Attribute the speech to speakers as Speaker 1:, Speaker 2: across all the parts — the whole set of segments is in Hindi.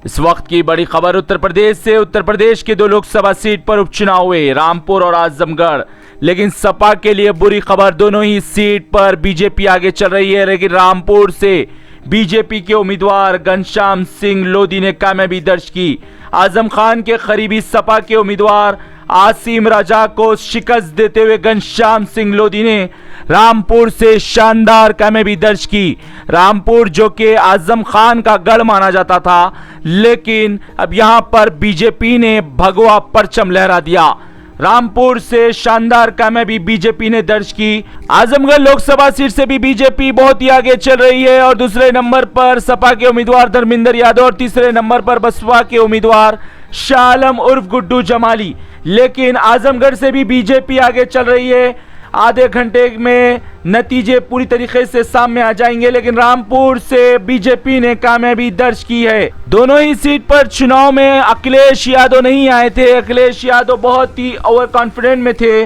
Speaker 1: इस वक्त की बड़ी खबर उत्तर प्रदेश से। उत्तर प्रदेश के 2 लोकसभा सीट पर उपचुनाव हुए, रामपुर और आजमगढ़। लेकिन सपा के लिए बुरी खबर, दोनों ही सीट पर बीजेपी आगे चल रही है। लेकिन रामपुर से बीजेपी के उम्मीदवार घनश्याम सिंह लोधी ने कामयाबी दर्ज की। आजम खान के करीबी सपा के उम्मीदवार आसिम रजा को शिकस्त देते हुए घनश्याम सिंह लोधी ने रामपुर से शानदार कामयाबी दर्ज की। रामपुर जो कि आजम खान का गढ़ माना जाता था, लेकिन अब यहां पर बीजेपी ने भगवा परचम लहरा दिया। रामपुर से शानदार कामयाबी बीजेपी ने दर्ज की। आजमगढ़ लोकसभा सीट से भी बीजेपी बहुत ही आगे चल रही है और दूसरे नंबर पर सपा के उम्मीदवार धर्मेंद्र यादव और तीसरे नंबर पर बसपा के उम्मीदवार शाह आलम उर्फ गुड्डू जमाली। लेकिन आजमगढ़ से भी बीजेपी आगे चल रही है। आधे घंटे में नतीजे पूरी तरीके से सामने आ जाएंगे, लेकिन रामपुर से बीजेपी ने कामयाबी दर्ज की है। दोनों ही सीट पर चुनाव में अखिलेश यादव नहीं आए थे। अखिलेश यादव बहुत ही ओवर कॉन्फिडेंट में थे,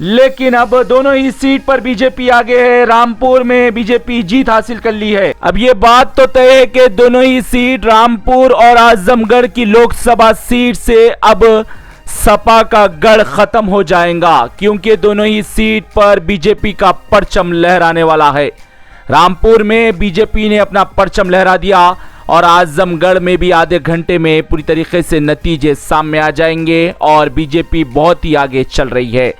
Speaker 1: लेकिन अब दोनों ही सीट पर बीजेपी आगे है। रामपुर में बीजेपी जीत हासिल कर ली है। अब ये बात तो तय है कि दोनों ही सीट रामपुर और आजमगढ़ की लोकसभा सीट से अब सपा का गढ़ खत्म हो जाएगा, क्योंकि दोनों ही सीट पर बीजेपी का परचम लहराने वाला है। रामपुर में बीजेपी ने अपना परचम लहरा दिया और आजमगढ़ में भी आधे घंटे में पूरी तरीके से नतीजे सामने आ जाएंगे और बीजेपी बहुत ही आगे चल रही है।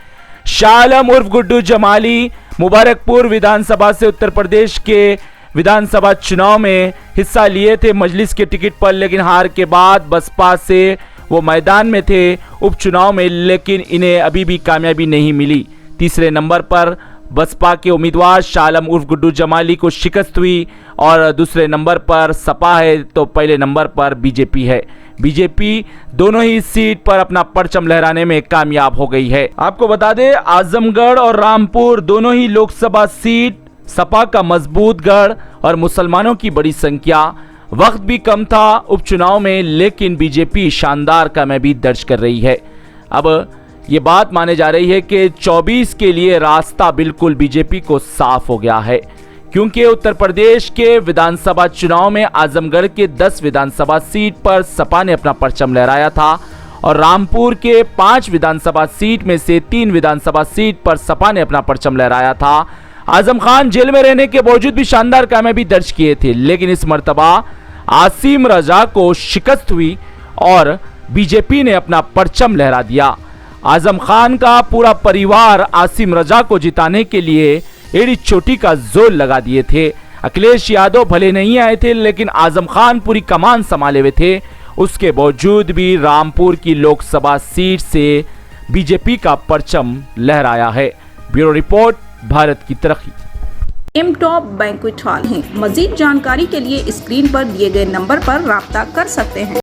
Speaker 1: शाह आलम उर्फ गुड्डू जमाली मुबारकपुर विधानसभा से उत्तर प्रदेश के विधानसभा चुनाव में हिस्सा लिए थे मजलिस के टिकट पर, लेकिन हार के बाद बसपा से वो मैदान में थे उपचुनाव में, लेकिन इन्हें अभी भी कामयाबी नहीं मिली। तीसरे नंबर पर बसपा के उम्मीदवार शाह आलम उर्फ गुड्डू जमाली को शिकस्त हुई और दूसरे नंबर पर सपा है तो पहले नंबर पर बीजेपी है। बीजेपी दोनों ही सीट पर अपना परचम लहराने में कामयाब हो गई है। आपको बता दें, आजमगढ़ और रामपुर दोनों ही लोकसभा सीट सपा का मजबूत गढ़ और मुसलमानों की बड़ी संख्या। वक्त भी कम था उपचुनाव में, लेकिन बीजेपी शानदार कामयाबी दर्ज कर रही है। अब ये बात माने जा रही है कि 24 के लिए रास्ता बिल्कुल बीजेपी को साफ हो गया है, क्योंकि उत्तर प्रदेश के विधानसभा चुनाव में आजमगढ़ के 10 विधानसभा सीट पर सपा ने अपना परचम लहराया था और रामपुर के 5 विधानसभा सीट में से 3 विधानसभा सीट पर सपा ने अपना परचम लहराया था। आजम खान जेल में रहने के बावजूद भी शानदार कामयाबी दर्ज किए थे, लेकिन इस मर्तबा आसिम रजा को शिकस्त हुई और बीजेपी ने अपना परचम लहरा दिया। आजम खान का पूरा परिवार आसिम रजा को जिताने के लिए एड़ी चोटी का जोर लगा दिए थे। अखिलेश यादव भले नहीं आए थे, लेकिन आजम खान पूरी कमान संभाले हुए थे। उसके बावजूद भी रामपुर की लोकसभा सीट से बीजेपी का परचम लहराया है। ब्यूरो रिपोर्ट, भारत की तरक्की।
Speaker 2: एम टॉप बैंक्वेट हॉल है। मजीद जानकारी के लिए स्क्रीन पर दिए गए नंबर पर राब्ता कर सकते हैं।